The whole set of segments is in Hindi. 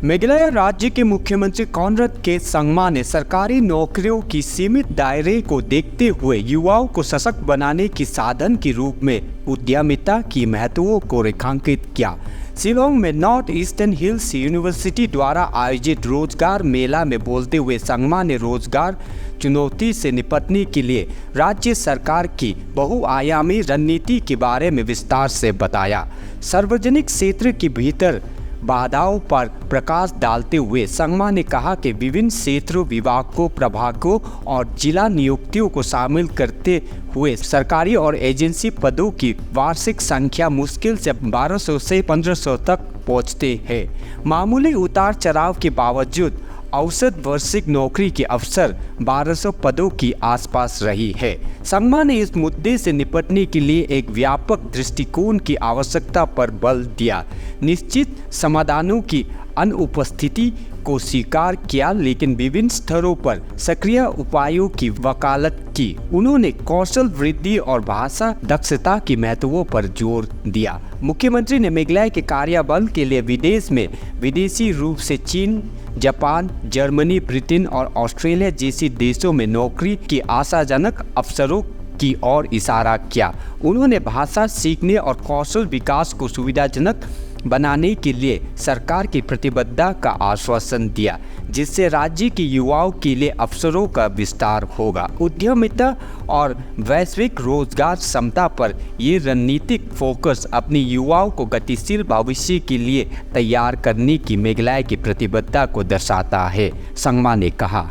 मेघालय राज्य के मुख्यमंत्री कॉनराड के संगमा ने सरकारी नौकरियों की सीमित दायरे को देखते हुए युवाओं को सशक्त बनाने के साधन के रूप में उद्यमिता की महत्व को रेखांकित किया। शिलोंग में नॉर्थ ईस्टर्न हिल्स यूनिवर्सिटी द्वारा आयोजित रोजगार मेला में बोलते हुए संगमा ने रोजगार चुनौती से निपटने के लिए राज्य सरकार की बहुआयामी रणनीति के बारे में विस्तार से बताया। सार्वजनिक क्षेत्र के भीतर बाधाओं पर प्रकाश डालते हुए संगमा ने कहा कि विभिन्न क्षेत्रों, विभागों, प्रभागों और जिला नियुक्तियों को शामिल करते हुए सरकारी और एजेंसी पदों की वार्षिक संख्या मुश्किल से 1200 से 1500 तक पहुंचते हैं। मामूली उतार चढ़ाव के बावजूद औसत वार्षिक नौकरी के अवसर 1200 पदों की आसपास रही है। संगमा ने इस मुद्दे से निपटने के लिए एक व्यापक दृष्टिकोण की आवश्यकता पर बल दिया। निश्चित समाधानों की अनुपस्थिति को स्वीकार किया, लेकिन विभिन्न स्तरों पर सक्रिय उपायों की वकालत की। उन्होंने कौशल वृद्धि और भाषा दक्षता की महत्व पर जोर दिया। मुख्यमंत्री ने मेघालय के कार्यबल के लिए विदेश में विदेशी रूप से चीन, जापान, जर्मनी, ब्रिटेन और ऑस्ट्रेलिया जैसे देशों में नौकरी की आशाजनक अवसरों की ओर इशारा किया। उन्होंने भाषा सीखने और कौशल विकास को सुविधाजनक बनाने के लिए सरकार की प्रतिबद्धता का आश्वासन दिया, जिससे राज्य के युवाओं के लिए अवसरों का विस्तार होगा। उद्यमिता और वैश्विक रोजगार क्षमता पर ये रणनीतिक फोकस अपने युवाओं को गतिशील भविष्य के लिए तैयार करने की मेघालय की प्रतिबद्धता को दर्शाता है। संगमा ने कहा,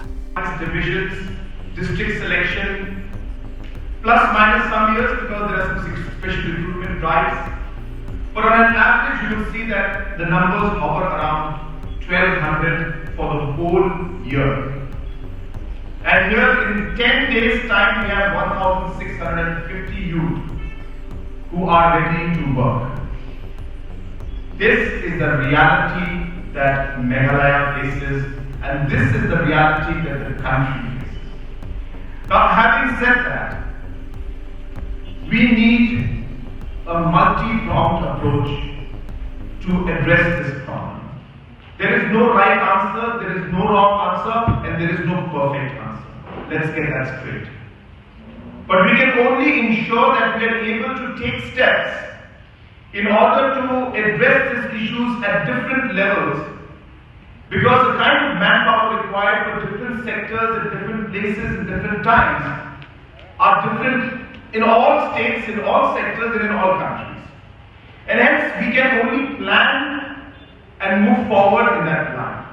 but on an average you will see that the numbers hover around 1200 for the whole year. And here in 10 days time we have 1650 youth who are ready to work. This is the reality that Meghalaya faces, and this is the reality that the country faces. Now, having said that, we need a multi-pronged approach to address this problem. There is no right answer, there is no wrong answer, and there is no perfect answer. Let's get that straight. But we can only ensure that we are able to take steps in order to address these issues at different levels, because the kind of manpower required for different sectors at different places in different times are different in all states, in all sectors, and in all countries. And hence, we can only plan and move forward in that plan.